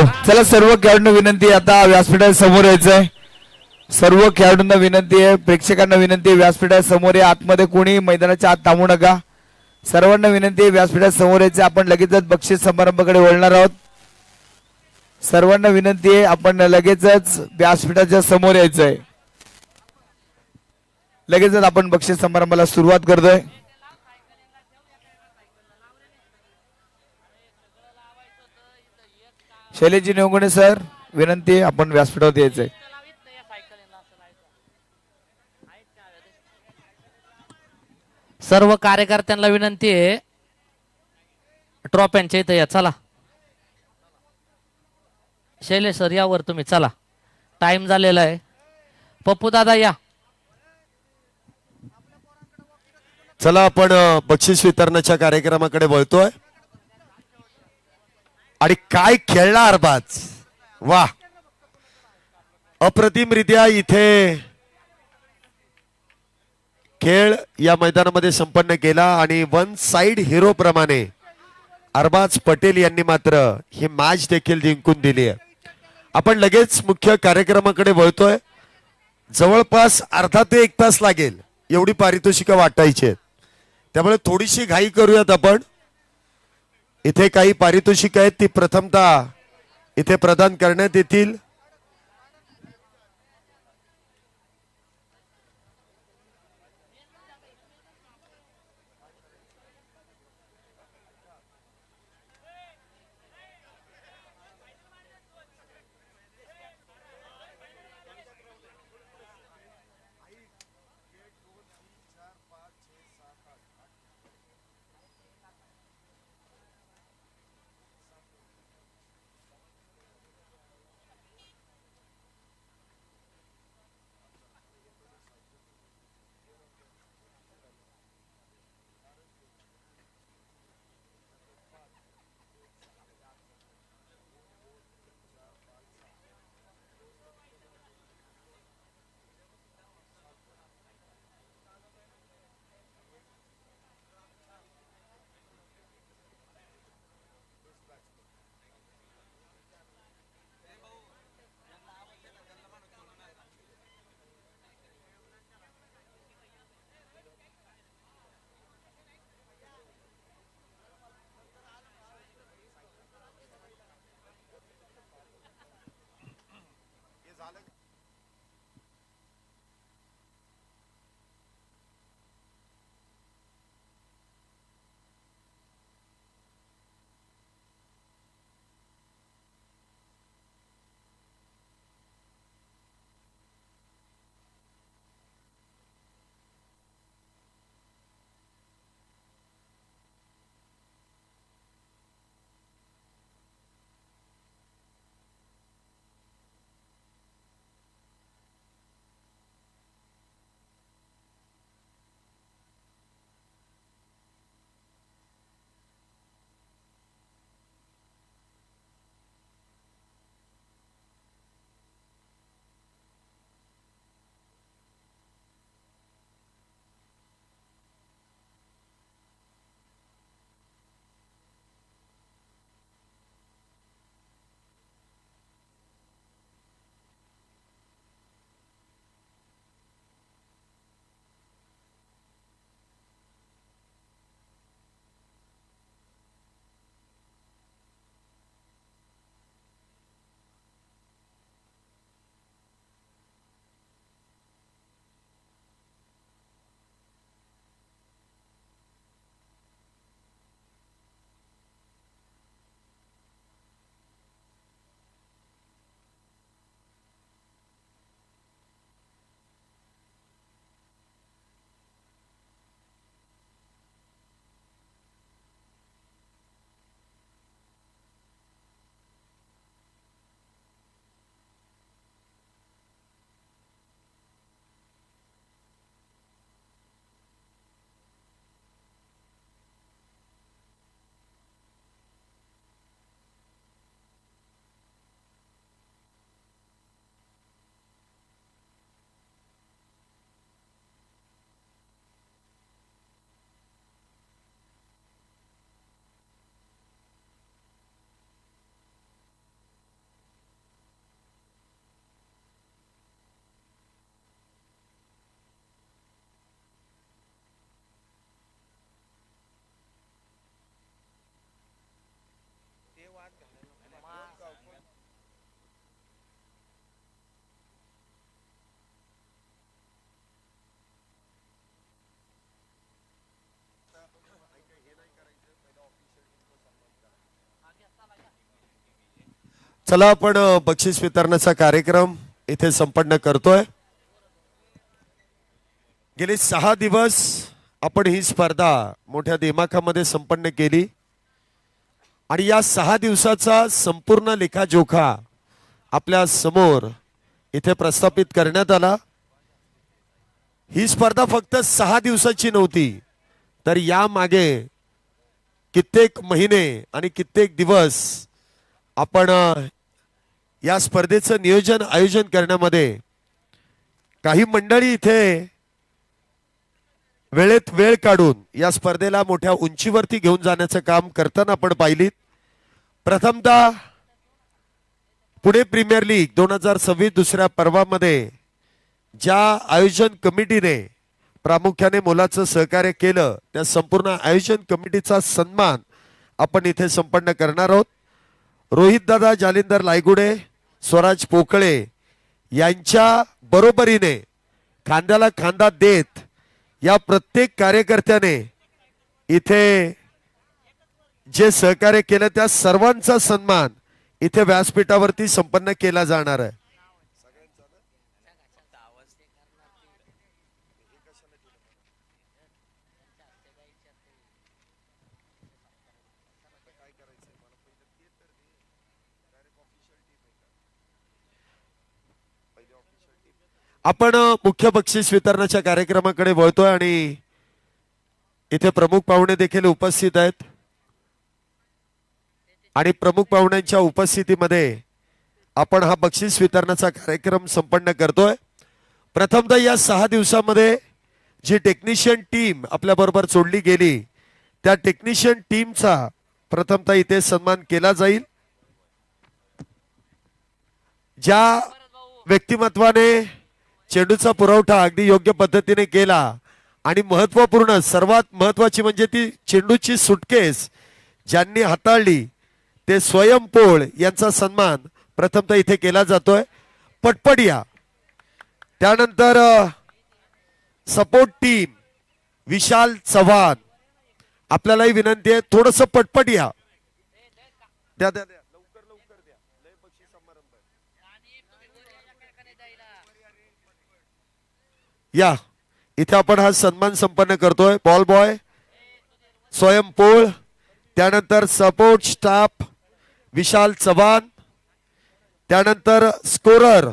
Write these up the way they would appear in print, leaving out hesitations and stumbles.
चालू. चला सर्व खेळाडूंना विनंती आहे, आता व्यासपीठाच्या समोर यायचंय. सर्व खेळाडूंना विनंती आहे, प्रेक्षकांना विनंती आहे, व्यासपीठाच्या समोर या. आतमध्ये कोणी मैदानाच्या आत थांबू नका. सर्वांना विनंती आहे व्यासपीठाच्या समोर यायचं. आपण लगेचच बक्षीस समारंभाकडे वळणार आहोत. सर्वांना विनंती आहे, आपण लगेचच व्यासपीठाच्या समोर यायचंय. लगेचच आपण बक्षीस समारंभाला सुरुवात करतोय. शैलेजी नेवगुणे सर विनंती आहे, आपण व्यासपीठावर यायचंय. सर्व कार्यकर्त्यांना विनंती आहे, ट्रॉफ्यांच्या इथं या. चला शैलेश सर यावर तुम्ही चला, टाइम झालेला आहे. पप्पू दादा या. चला आपण बक्षीस वितरणाच्या कार्यक्रमाकडे वळतोय. आणि काय खेळला अरबाज, वा, अप्रतिमरित्या इथे खेळ या मैदानामध्ये संपन्न केला. आणि वन साइड हिरो प्रमाणे अरबाज पटेल यांनी मात्र ही मॅच देखील जिंकून दिली आहे. आपण लगेच मुख्य कार्यक्रमाकडे वळतोय. जवळपास अर्धा ते 1 तास लागेल एवढी पारितोषिकं वाटायची आहेत, त्यामुळे थोडीशी घाई करूयात आपण. इथे काही पारितोषिक आहेत ती प्रथमतः इथे प्रदान करण्यात येतील. चला आपण बक्षीस वितरणाचा कार्यक्रम इथे संपन्न करतोय. गेले 6 दिवस आपण ही स्पर्धा मोठ्या दिमाखामध्ये संपन्न केली आणि या 6 दिवसाचा संपूर्ण लेखाजोखा आपल्या समोर इथे प्रस्थापित करण्यात आला. ही स्पर्धा फक्त 6 दिवसाची नव्हती, तर या मागे कित्येक महिने आणि कित्येक दिवस आपण या स्पर्धेचं नियोजन आयोजन करण्यामध्ये काही मंडळी इथे वेळेत वेळ काढून या स्पर्धेला मोठ्या उंचीवरती घेऊन जाण्याचं काम करताना आपण पाहिलीत. प्रथमतः पुणे प्रीमियर लीग 2026 दुसऱ्या पर्वामध्ये ज्या आयोजन कमिटीने प्रामुख्याने मोलाचं सहकार्य केलं, त्या संपूर्ण आयोजन कमिटीचा सन्मान आपण इथे संपन्न करणार आहोत. रोहित दादा जालिंदर लायगुडे, स्वराज पोकळे यांच्या बरोबरीने खांद्याला खांदा देत या प्रत्येक कार्यकर्त्याने इथे जे सहकार्य केलं त्या सर्वांचा सन्मान इथे व्यासपीठावरती संपन्न केला जाणार आहे. आपण मुख्य बक्षीस वितरणाच्या कार्यक्रमाकडे वळतोय आणि इथे प्रमुख पाहुणे देखील उपस्थित आहेत आणि प्रमुख पाहुण्यांच्या उपस्थितीमध्ये आपण हा बक्षीस वितरणाचा कार्यक्रम संपन्न करतोय. प्रथमतः या 6 दिवसामध्ये जी टेक्निशियन टीम आपल्या बरोबर जोडली गेली, त्या टेक्निशियन टीमचा प्रथमतः इथे सन्मान केला जाईल. ज्या व्यक्तिमत्वाने चेंडूचा पुरवठा अगदी योग्य पद्धतीने केला आणि महत्वपूर्ण सर्वात महत्वाची म्हणजे ती चेंडूची सुटकेस ज्यांनी हाताळली ते स्वयं पोळ यांचा सन्मान प्रथमतः इथे केला जातोय. पटपडिया, त्यानंतर सपोर्ट टीम विशाल चव्हाण, आपल्यालाही विनंती आहे थोडस पटपडिया द्या द्या द्या लवकर लवकर द्या, लय बक्षीस समारंभ आहे. या इथे आपण हा सन्मान संपन्न करतोय. बॉल बॉय स्वयं पोळ, त्यानंतर सपोर्ट स्टाफ विशाल चव्हाण, त्यानंतर स्कोरर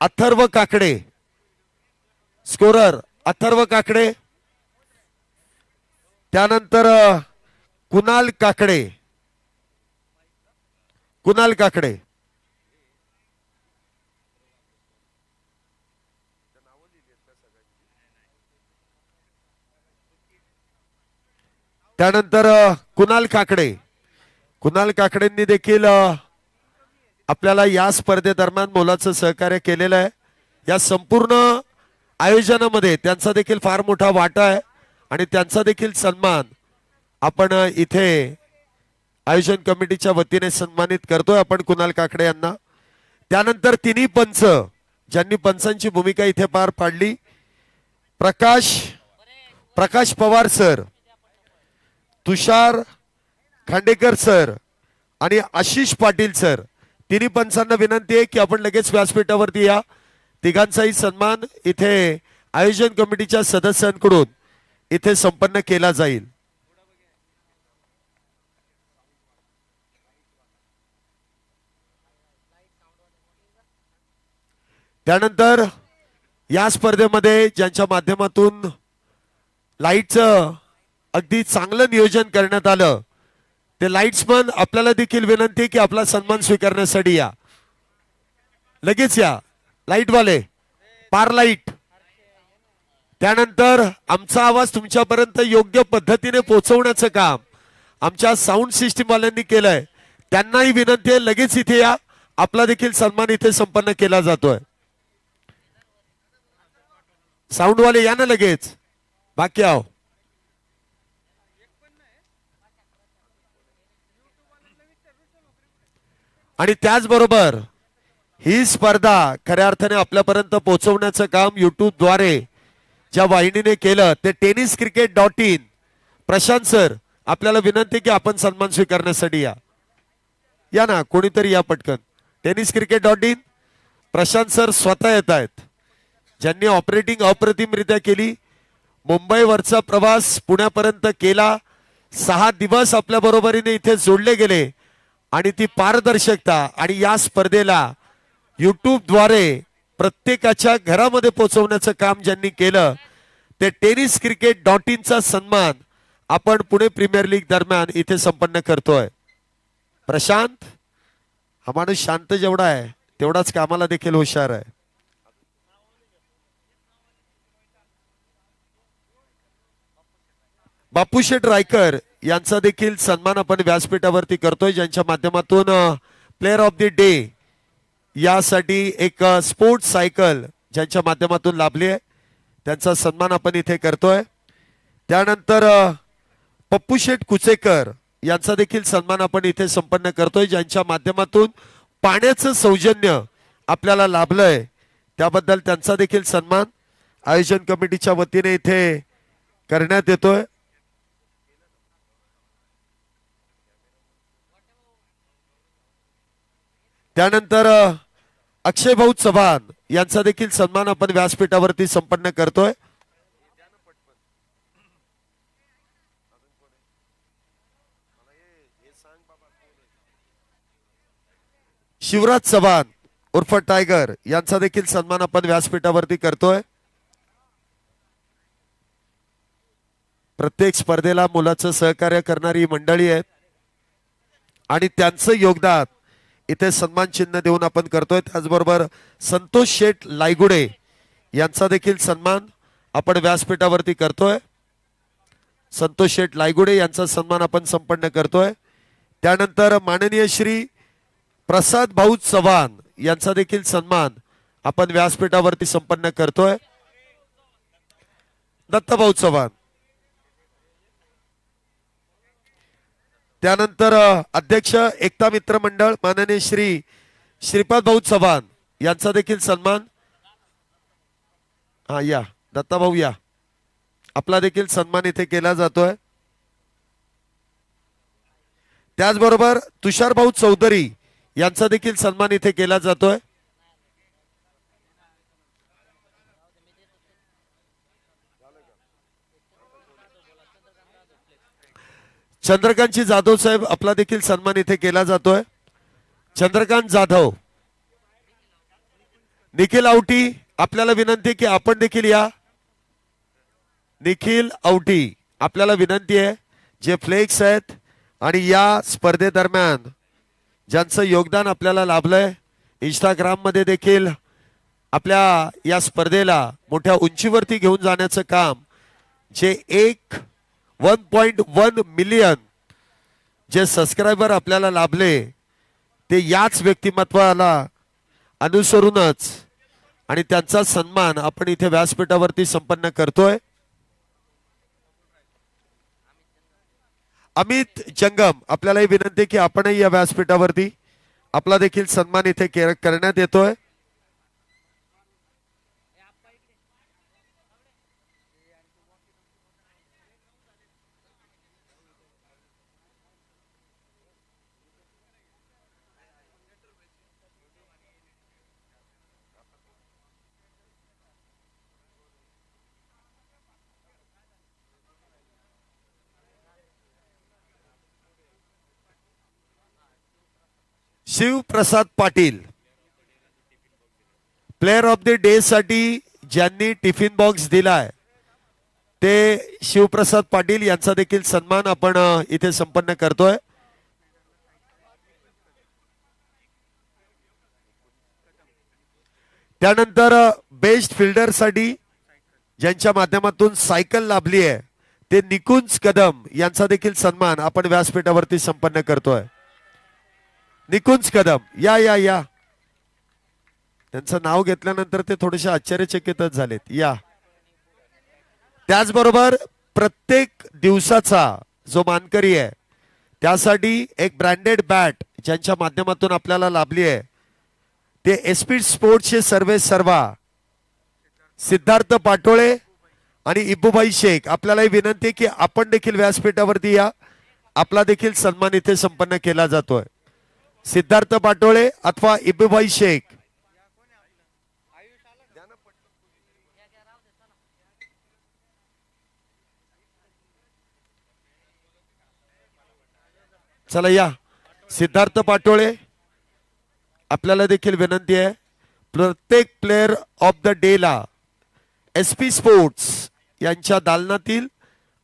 अथर्व काकडे, स्कोरर अथर्व काकडे, त्यानंतर कुणाल काकडे, कुणाल काकडे, त्यानंतर कुणाल काकडे, कुणाल काकडेंनी देखील आपल्याला या स्पर्धेदरम्यान मोलाचं सहकार्य केलेलं आहे. या संपूर्ण आयोजनामध्ये त्यांचा देखील फार मोठा वाटा आहे आणि त्यांचा देखील सन्मान आपण इथे आयोजन कमिटीच्या वतीने सन्मानित करतोय आपण कुणाल काकडे यांना. त्यानंतर तिन्ही पंच ज्यांनी पंचांची भूमिका इथे पार पाडली, प्रकाश पवार सर, तुषार खांडेकर सर आणि आशिष पाटील सर, तिन्ही पंचांना विनंती आहे की आपण लगेच व्यासपीठावरती या. तिघांचाही सन्मान इथे आयोजन कमिटीच्या सदस्यांकडून इथे संपन्न केला जाईल. त्यानंतर या स्पर्धेमध्ये ज्यांच्या माध्यमातून लाईटचं अगदी चांगलं नियोजन करण्यात आलं, ते लाईट्समन आपल्याला देखील विनंती की आपला सन्मान स्वीकारण्यासाठी या, लगेच या लाईटवाले, पार लाईट. त्यानंतर आमचा आवाज तुमच्यापर्यंत योग्य पद्धतीने पोहोचवण्याचं काम आमच्या साऊंड सिस्टीम वाल्यांनी केलंय, त्यांनाही विनंती आहे लगेच इथे या, आपला देखील सन्मान इथे संपन्न केला जातोय. साऊंड वाले या ना लगेच, बाकी आहो. आणि त्याचबरोबर ही स्पर्धा खऱ्या अर्थाने आपल्यापर्यंत पोहोचवण्याचं काम युट्यूबद्वारे ज्या वाहिनीने केलं ते tenniscricket.in, प्रशांत सर आपल्याला विनंती की आपण सन्मान स्वीकारण्यासाठी या. या ना, कोणीतरी या पटकन. Tennis cricket .in Prashant sir स्वतः येत आहेत, ज्यांनी ऑपरेटिंग अप्रतिमरित्या केली. मुंबईवरचा प्रवास पुण्यापर्यंत केला. 6 दिवस आपल्या बरोबरीने इथे जोडले गेले आणि ती पारदर्शकता आणि या स्पर्धेला युट्यूबद्वारे प्रत्येकाच्या घरामध्ये पोहोचवण्याचं काम ज्यांनी केलं, ते टेनिस क्रिकेट .in चा सन्मान आपण पुणे प्रीमियर लीग दरम्यान इथे संपन्न करतोय. प्रशांत हा माणूस शांत जेवढा आहे तेवढाच कामाला देखील हुशार आहे. बापूशेठ रायकर यांचा देखील सन्मान आपण व्यासपीठावरती करतोय, ज्यांच्या माध्यमातून प्लेअर ऑफ द डे यासाठी एक स्पोर्ट्स सायकल ज्यांच्या माध्यमातून लाभली आहे, त्यांचा सन्मान आपण इथे करतोय. त्यानंतर पप्पूशेठ कुचेकर यांचा देखील सन्मान आपण इथे संपन्न करतोय, ज्यांच्या माध्यमातून पाण्याचं सौजन्य आपल्याला लाभलंय, त्याबद्दल त्यांचा देखील सन्मान आयोजन कमिटीच्या वतीने इथे करण्यात येतोय. त्यानंतर अक्षय भाऊ चव्हाण यांचा देखील सन्मान आपण व्यासपीठावरती संपन्न करतोय. शिवराज चव्हाण उर्फ टायगर यांचा देखील सन्मान आपण व्यासपीठावरती करतोय. प्रत्येक स्पर्धेला मुलाचं सहकार्य करणारी मंडळी आहेत आणि त्यांचं योगदान इथे सन्मान चिन्ह देऊन आपण करतोय. त्याचबरोबर संतोष शेठ लायगुडे यांचा देखील सन्मान आपण व्यासपीठावरती करतोय. संतोष शेठ लायगुडे यांचा सन्मान आपण संपन्न करतोय. त्यानंतर माननीय श्री प्रसाद भाऊ चव्हाण यांचा देखील सन्मान आपण व्यासपीठावरती संपन्न करतोय. दत्ताभाऊ चव्हाण, त्यानंतर अध्यक्ष एकता मित्र मंडळ माननीय श्री श्रीपाद भाऊ चव्हाण यांचा देखील सन्मान. हा या दत्ताभाऊ या, आपला देखील सन्मान इथे केला जातोय. त्याचबरोबर तुषार भाऊ चौधरी यांचा देखील सन्मान इथे केला जातोय. चंद्रकांतजी जाधव साहेब आपला देखील सन्मान इथे केला जातोय. चंद्रकांत जाधव, निखिल आवटी आपल्याला विनंती की आपण देखील या. निखिल आवटी आपल्याला विनंती आहे, जे फ्लेक्स आहेत आणि या स्पर्धेदरम्यान ज्यांचं योगदान आपल्याला लाभलंय, इंस्टाग्राम मध्ये देखील आपल्या या स्पर्धेला मोठ्या उंचीवरती घेऊन जाण्याचं काम, जे 1.1 मिलियन जे सबस्क्रायबर आपल्याला लाभले, ते याच व्यक्तिमत्वाला अनुसरूनच आणि त्यांचा सन्मान आपण इथे व्यासपीठावरती संपन्न करतोय. अमित जंगम आपल्याला विनंती की आपणही या व्यासपीठावरती आपला देखील सन्मान इथे करण्यात येतोय. Shivprasad Patil player of the day साठी ज्यांनी टिफिन बॉक्स दिलाय, ते शिवप्रसाद पाटील यांचा देखील सन्मान आपण इथे संपन्न करतोय. त्यानंतर बेस्ट फिल्डर साठी ज्यांच्या माध्यमातून सायकल लाभली आहे, ते निकुंज कदम यांचा देखील सन्मान आपण व्यासपीठावरती संपन्न करतोय. निकुंज कदम या या या, त्यांचं नाव घेतल्यानंतर ते थोडेसे आश्चर्यचकितच झालेत. या. त्याचबरोबर प्रत्येक दिवसाचा जो मानकरी आहे, त्यासाठी एक ब्रँडेड बॅट ज्यांच्या माध्यमातून आपल्याला लाभली आहे, ते एसपी स्पोर्ट्सचे सर्वे सर्वा सिद्धार्थ पाटोळे आणि इब्बूभाई शेख. आपल्याला विनंती की आपण देखील व्यासपीठावरती या, आपला देखील सन्मान इथे संपन्न केला जातोय. सिद्धार्थ पाटोळे अथवा इबूभाई शेख. चला या सिद्धार्थ पाटोळे. आपल्याला देखील विनंती आहे, प्रत्येक प्लेअर ऑफ द डे ला SP स्पोर्ट्स यांच्या दालनातील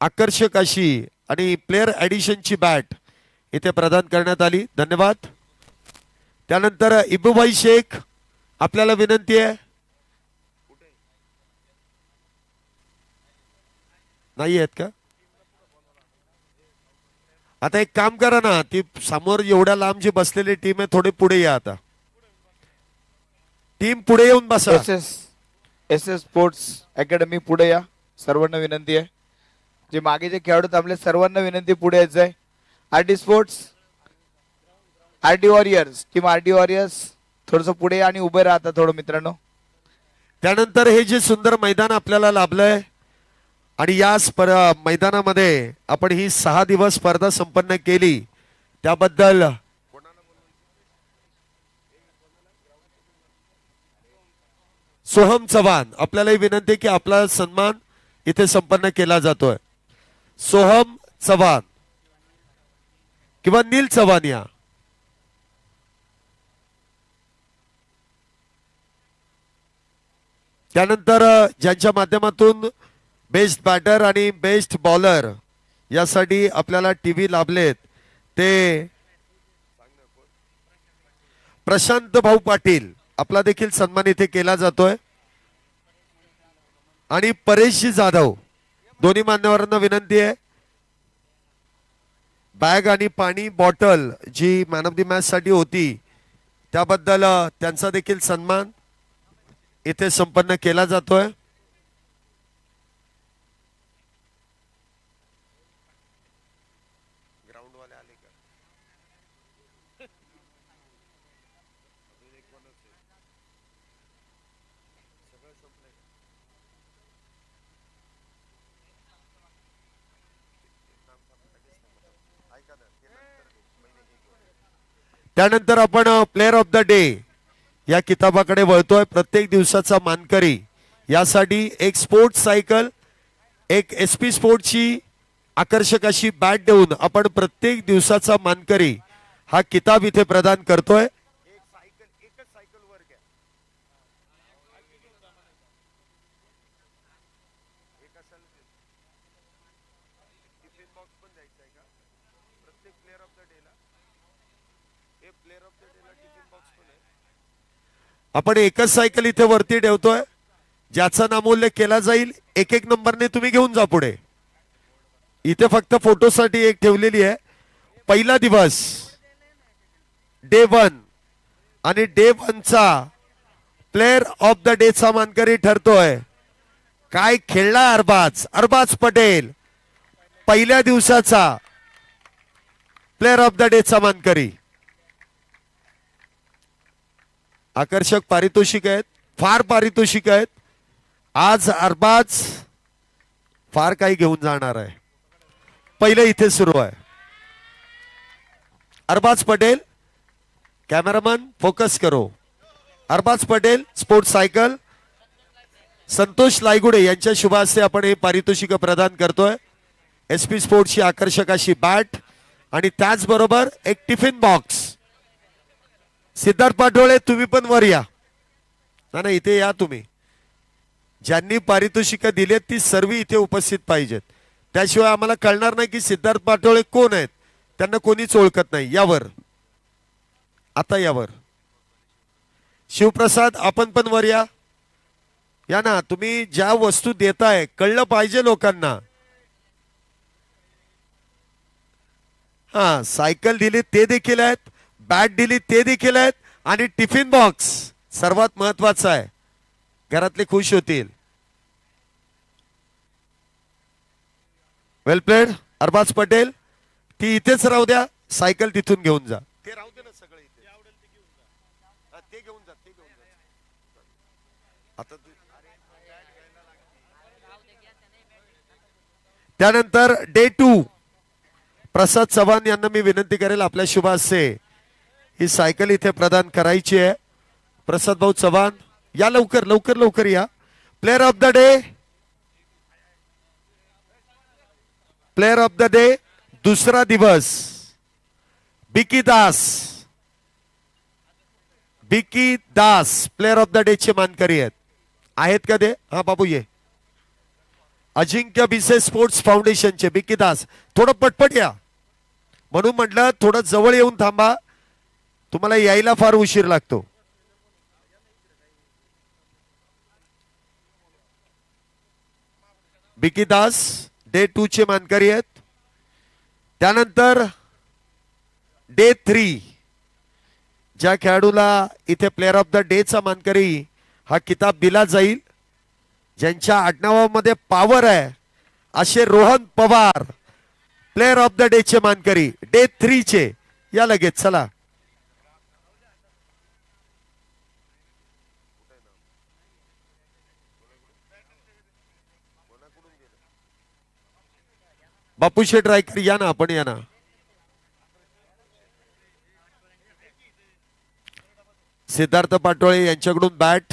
आकर्षक अशी आणि प्लेअर ॲडिशनची बॅट इथे प्रदान करण्यात आली. धन्यवाद. त्यानंतर इबूभाई शेख, आपल्याला विनंती आहे. नाही आहेत का? आता एक काम करा ना, ती समोर एवढ्या लांब जी बसलेली टीम आहे, थोडे पुढे या. आता टीम पुढे येऊन बसा. एस एस स्पोर्ट्स अकॅडमी पुढे या, सर्वांना विनंती आहे. जे मागे जे खेळाडू थांबले सर्वांना विनंती पुढे यायचं आहे. RD sports, RD warriors, team RD warriors थोडस पुढे या आणि उभे राहता थोडं मित्रांनो. त्यानंतर हे जे सुंदर मैदान आपल्याला लाभलंय आणि या मैदानामध्ये आपण ही 6 दिवस स्पर्धा संपन्न केली त्याबद्दल सोहम चव्हाण, आपल्यालाही विनंती आहे की आपला सन्मान इथे संपन्न केला जातोय. सोहम चव्हाण किंवा नील चव्हाण या. त्यानंतर ज्यांच्या माध्यमातून बेस्ट बॅटर आणि बेस्ट बॉलर यासाठी आपल्याला टीव्ही लाभलेत ते प्रशांत भाऊ पाटील, आपला देखील सन्मान इथे केला जातोय. आणि परेशजी जाधव, दोन्ही मान्यवरांना विनंती आहे, बॅग आणि पाणी बॉटल जी मॅन ऑफ द मॅच साठी होती त्याबद्दल त्यांचा देखील सन्मान इथे संपन्न केला जातोय. त्यानंतर आपण प्लेअर ऑफ द डे या किताबाकडे वळतोय. प्रत्येक दिवसाचा मानकरी यासाठी एक स्पोर्ट्स सायकल, एक SP स्पोर्ट्सची आकर्षक अशी बॅट देऊन आपण प्रत्येक दिवसाचा मानकरी हा किताब इथे प्रदान करतोय. आपण एकच सायकल इथे वरती ठेवतोय, ज्याचा नामोल्लेख केला जाईल एक एक नंबरने तुम्ही घेऊन जा पुढे. इथे फक्त फोटोसाठी एक ठेवलेली आहे. पहिला दिवस डे 1 आणि डे 1 चा प्लेअर ऑफ द डे चा मानकरी ठरतोय. काय खेळला अरबाज पटेल, पहिल्या दिवसाचा प्लेअर ऑफ द डे चा मानकरी. आकर्षक पारितोषिक आहेत, फार पारितोषिक आहेत. आज अरबाज फार काही घेऊन जाणार आहे. पहिले इथे सुरू आहे. अरबाज पटेल, कॅमेरामन फोकस करो. अरबाज पटेल स्पोर्ट्स सायकल, संतोष लायगुडे यांच्या शुभ हस्ते आपण हे पारितोषिक प्रदान करतोय. SP स्पोर्ट्सची आकर्षक अशी बॅट आणि त्याचबरोबर एक टिफिन बॉक्स. सिद्धार्थ पाटोळे, तुम्ही पण वर या ना, इथे या. तुम्ही ज्यांनी पारितोषिक दिलेत ती सर्व इथे उपस्थित पाहिजेत, त्याशिवाय आम्हाला कळणार नाही की सिद्धार्थ पाटोळे कोण आहेत. त्यांना कोणीच ओळखत नाही. यावर आता यावर शिवप्रसाद, आपण पण वर या. या ना, तुम्ही ज्या वस्तू देताय कळलं पाहिजे लोकांना. हा, सायकल दिली ते देखील आहेत, बॅट दिली ते देखील आहेत आणि टिफिन बॉक्स सर्वात महत्वाचा आहे. घरातले खुश होतील. वेल प्लेड अरबाज पटेल. ती इथेच राहू द्या, सायकल तिथून घेऊन जा. ते राहू दे ना सगळे इथे. ते घेऊन जा, ते घेऊन जा. आता त्यानंतर डे 2 प्रसाद चव्हाण यांना मी विनंती करेल आपल्या शुभ हस्ते ही सायकल इथे प्रदान करायची आहे. प्रसाद भाऊ चव्हाण या लवकर लवकर लवकर या. Player of the day, player of the day दुसरा दिवस बिकी दास. बिकी Das player of the day चे मानकरी आहेत का ते? हा बाबू ये. अजिंक्य बिसे स्पोर्ट्स फाउंडेशनचे बिकी दास. थोडं पटपट या म्हणून म्हटलं थोडं जवळ येऊन थांबा, तुम्हाला यायला फार उशीर लागतो. बिकी दास डे 2 चे मानकरी आहेत. त्यानंतर डे 3 ज्या खेळाडूला इथे प्लेअर ऑफ ड डे चा मानकरी हा किताब दिला जाईल, ज्यांच्या आडनावामध्ये पॉवर आहे असे Rohan Pawar player of the day चे मानकरी डे 3 चे या लगेच. चला बापू शेठ रायकर या ना, आपण या ना. सिद्धार्थ पाटोळे यांच्याकडून बॅट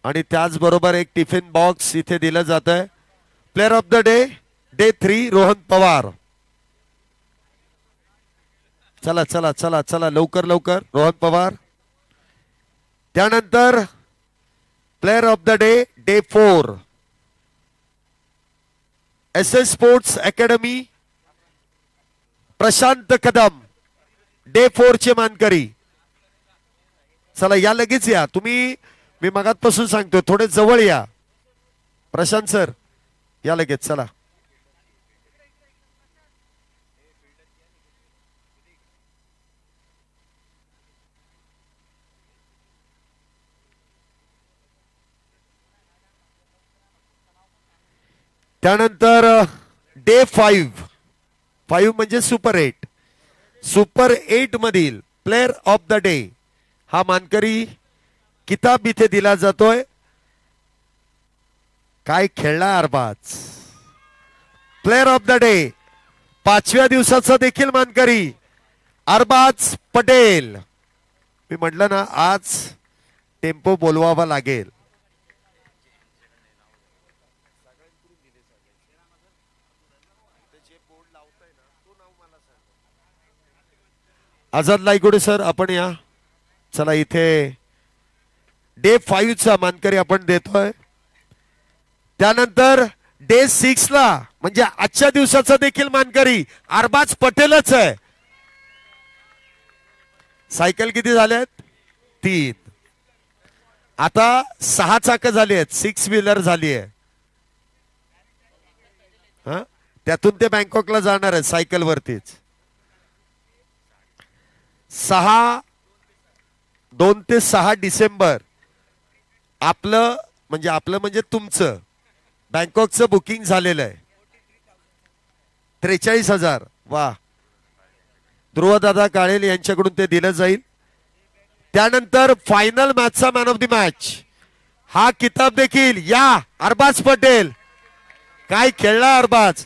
आणि त्याचबरोबर एक टिफिन बॉक्स इथे दिलं जात आहे. Player of the day day 3 Rohan Pawar. चला चला चला चला लवकर लवकर रोहन पवार. त्यानंतर player of the day day 4 SS sports academy Prashant Kadam day 4 चे मानकरी. चला या लगेच या तुम्ही, मी मगातपासून सांगतो थोडे जवळ या. प्रशांत सर या लगेच. चला त्यानंतर डे 5 म्हणजे सुपर 8. सुपर 8 मधील प्लेअर ऑफ द डे हा मानकरी किताब इथे दिला जातोय. काय खेळला Arbaz. Player of the day 5व्या दिवसाचा देखील मानकरी अरबाज पटेल. मी म्हटलं ना आज टेम्पो बोलवावा लागेल. आझाद लायगुडे सर आपण या. चला इथे डे 5 चा मानकरी आपण देतोय. त्यानंतर डे 6 ला म्हणजे आजच्या दिवसाचा देखील मानकरी अरबाज पटेलच आहे. सायकल किती झाल्यात? 3. आता 6 चाक झाली आहेत, 6 व्हीलर झाली आहे. त्यातून ते बँकॉकला जाणार आहे सायकल वरतीच. 2 ते 6 डिसेंबर आपलं म्हणजे तुमचं बँकॉकचं बुकिंग झालेलं आहे. 43,000. वा. ध्रुवदादा काळेल यांच्याकडून ते दिलं जाईल. त्यानंतर फायनल मॅचचा मॅन ऑफ द मॅच हा किताब देखील या अरबाज पटेल. काय खेळला अरबाज.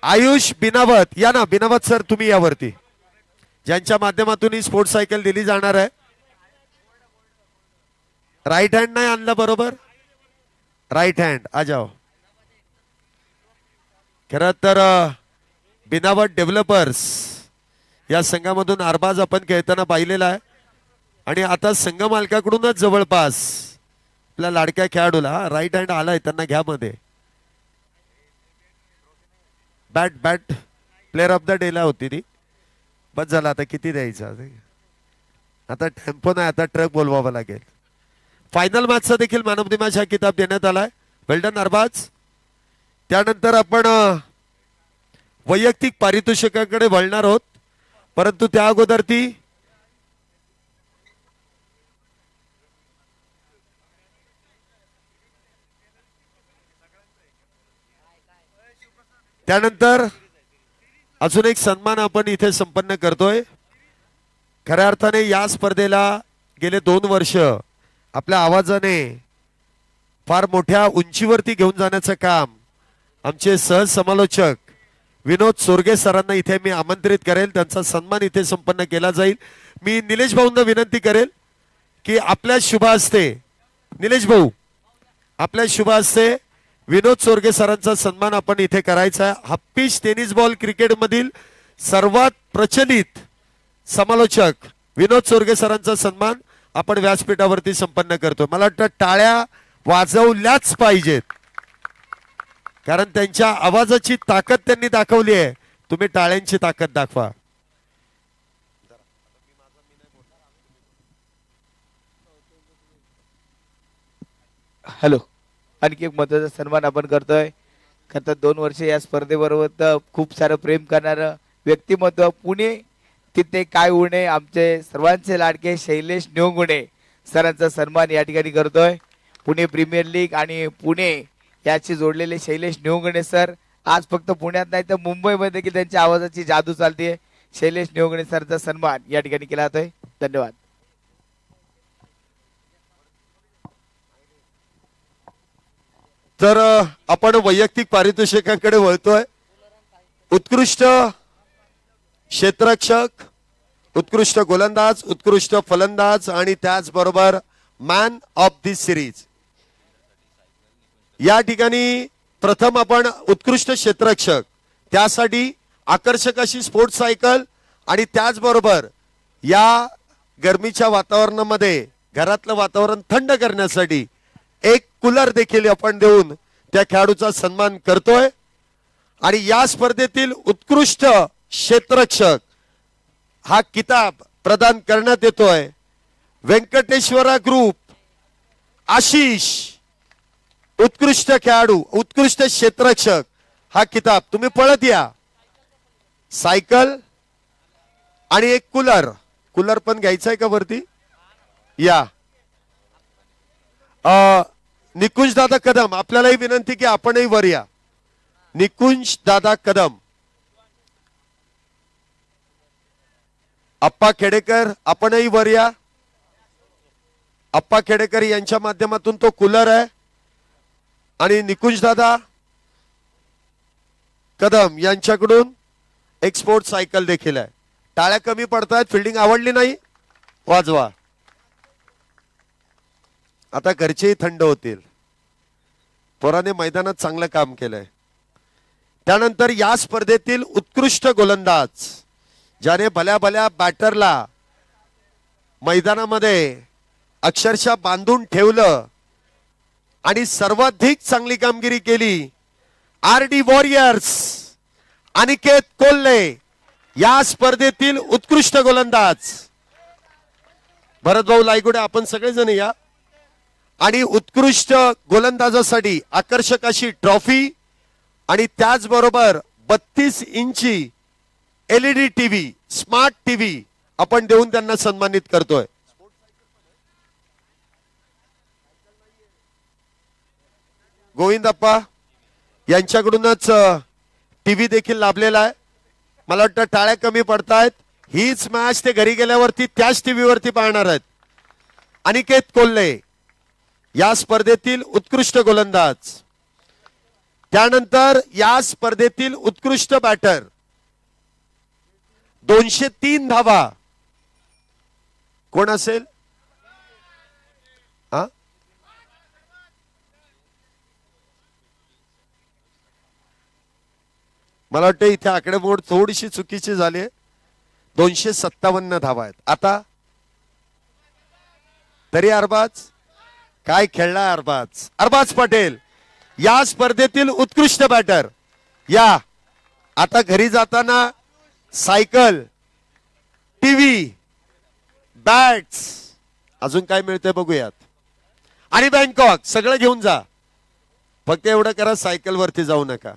आयुष बिनावत या ना. बिनावत सर तुम्ही यावरती, ज्यांच्या माध्यमातून ही स्पोर्ट्स सायकल दिली जाणार आहे. राईट हँड नाही आणला बरोबर. राईट हँड आ जाओ. खरं तर बिनावट डेव्हलपर्स या संघामधून अरबाज आपण खेळताना पाहिलेला आहे आणि आता संघ मालकाकडूनच जवळपास आपल्या लाडक्या खेळाडूला राईट हँड आलाय, त्यांना घ्या मध्ये. Bat player of the day ला होती ती. बस झाला आता किती द्यायचं. आता टेम्पो नाही, आता ट्रक बोलवावा लागेल. फायनल मॅचचा देखील मॅन ऑफ द मॅच हा किताब देण्यात आलाय. वेल्डन अरबाज. त्यानंतर आपण वैयक्तिक पारितोषिकाकडे वळणार आहोत, परंतु त्या अगोदर त्यानंतर अजून एक सन्मान आपण इथे संपन्न करतोय. खऱ्या अर्थाने या स्पर्धेला गेले 2 वर्ष आपल्या आवाजाने फार मोठ्या उंचीवरती घेऊन जाण्याचं काम आमचे सहज समालोचक विनोद सोरगे सरांना इथे मी आमंत्रित करेल, त्यांचा सन्मान इथे संपन्न केला जाईल. मी निलेश भाऊंना विनंती करेल की आपल्या शुभ हस्ते, निलेश भाऊ आपल्या शुभ हस्ते विनोद सोरगे सरांचा सन्मान आपण इथे करायचा आहे. हप्पीश टेनिस बॉल क्रिकेट मधील सर्वात प्रचलित समालोचक विनोद सोरगे सरांचा सन्मान आपण व्यासपीठावरती संपन्न करतो. मला वाटतं टाळ्या वाजवल्याच पाहिजेत, कारण त्यांच्या आवाजाची ताकद त्यांनी दाखवली आहे. तुम्ही टाळ्यांची ताकद दाखवा. हॅलो, आणखी एक महत्वाचा सन्मान आपण करतोय. खरं तर 2 वर्ष या स्पर्धेबरोबर तर खूप सारं प्रेम करणारं व्यक्तिमत्व पुणे तिथे काय उणे आमचे सर्वांचे लाडके शैलेश निवंगुणे सरांचा सन्मान या ठिकाणी करतोय. पुणे प्रीमियर लीग आणि पुणे याशी जोडलेले शैलेश निवंगणे सर आज फक्त पुण्यात नाही तर मुंबईमध्ये देखील त्यांच्या आवाजाची जादू चालते. शैलेश निवंगणे सरचा सन्मान या ठिकाणी केला जातोय. धन्यवाद. तर आपण वैयक्तिक पारितोषिकांकडे वळतोय. उत्कृष्ट क्षेत्ररक्षक, उत्कृष्ट गोलंदाज, उत्कृष्ट फलंदाज आणि त्याचबरोबर मॅन ऑफ दी सिरीज. या ठिकाणी प्रथम आपण उत्कृष्ट क्षेत्ररक्षक, त्यासाठी आकर्षक अशी स्पोर्ट्स सायकल आणि त्याचबरोबर या गरमीच्या वातावरणामध्ये घरातलं वातावरण थंड करण्यासाठी एक कूलर देखील आपण देऊन त्या खेळाडूचा सन्मान करतोय. आणि या स्पर्धेतील उत्कृष्ट क्षेत्ररक्षक हा किताब प्रदान करण्यात येतोय व्यंकटेश्वरा ग्रुप आशिष. उत्कृष्ट खेळाडू, उत्कृष्ट क्षेत्ररक्षक हा किताब. तुम्ही पळत या. सायकल आणि एक कूलर, कूलर पण घ्यायचा आहे का वरती या. निकुंज दादा कदम, आपल्यालाही विनंती की आपणही वर या. निकुंज दादा कदम, अप्पा खेडेकर आपणही वर या. अप्पा खेडेकर यांच्या माध्यमातून तो कूलर आहे आणि निकुंज दादा कदम यांच्याकडून एक स्पोर्ट्स सायकल देखील आहे. टाळ्या कमी पडतायत. फिल्डिंग आवडली नाही, वाजवा. आता घरचेही थंड होतील. पोराने मैदानात चांगलं काम केलंय. त्यानंतर या स्पर्धेतील उत्कृष्ट गोलंदाज, ज्याने भल्या भल्या बॅटरला मैदानामध्ये अक्षरशः बांधून ठेवलं आणि सर्वाधिक चांगली कामगिरी केली, आरडी वॉरियर्स अनिकेत कोल्हे. या स्पर्धेतील उत्कृष्ट गोलंदाज भरतभाऊ लायगुडे, आपण सगळेजण या. आणि उत्कृष्ट गोलंदाजासाठी आकर्षक अशी ट्रॉफी आणि त्याचबरोबर 32 इंची LED टीव्ही, स्मार्ट टीव्ही आपण देऊन त्यांना सन्मानित करतोय. गोविंदप्पा यांच्याकडूनच टीव्ही देखील लाभलेला आहे. मला वाटतं टाळ्या कमी पडतायत. हीच मॅच ते घरी गेल्यावरती त्याच टीव्हीवरती पाहणार आहेत. अनिकेत कोल्हे या स्पर्धेतील उत्कृष्ट गोलंदाज. त्यानंतर या स्पर्धेतील उत्कृष्ट बॅटर, 203 धावा कोण असेल? मला वाटतं इथे आकडेमोड थोडीशी चुकीची झाली. 257 धावा आहेत आता. तरी अरबाज काय खेळला. अरबाज पटेल या स्पर्धेतील उत्कृष्ट बॅटर. या आता घरी जाताना सायकल, टीव्ही, बॅट्स, अजून काय मिळतंय बघूयात. आणि बँकॉक सगळं घेऊन जा. फक्त एवढं करा, सायकल वरती जाऊ नका.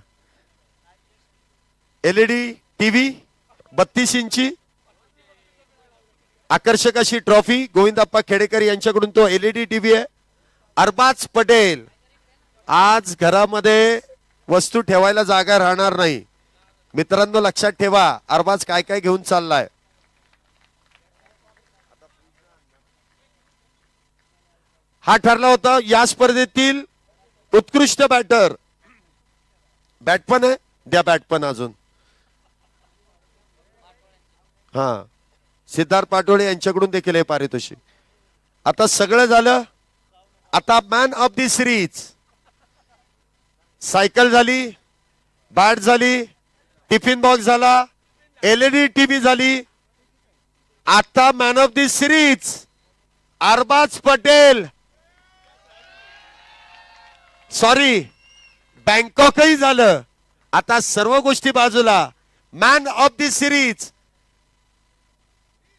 LED टीव्ही 32 इंची आकर्षक अशी ट्रॉफी गोविंदप्पा खेडेकर यांच्याकडून तो LED टीव्ही आहे. अरबाज पटेल, आज घरामध्ये वस्तू ठेवायला जागा राहणार नाही. मित्रांनो लक्षात ठेवा, अरबाज काय काय घेऊन चाललाय. हा ठरला होता या स्पर्धेतील उत्कृष्ट बॅटर. बॅट पण आहे, द्या बॅट पण. अजून हा, सिद्धार्थ पाटोळे यांच्याकडून देखील हे पारितोषिक. आता सगळं झालं. आता man of the series cycle झाली, बॅट झाली, टिफिन बॉक्स झाला, LED टीव्ही झाली. आता man of the series Arbaz Patel, sorry बँकॉकही झालं. आता सर्व गोष्टी बाजूला, man of the series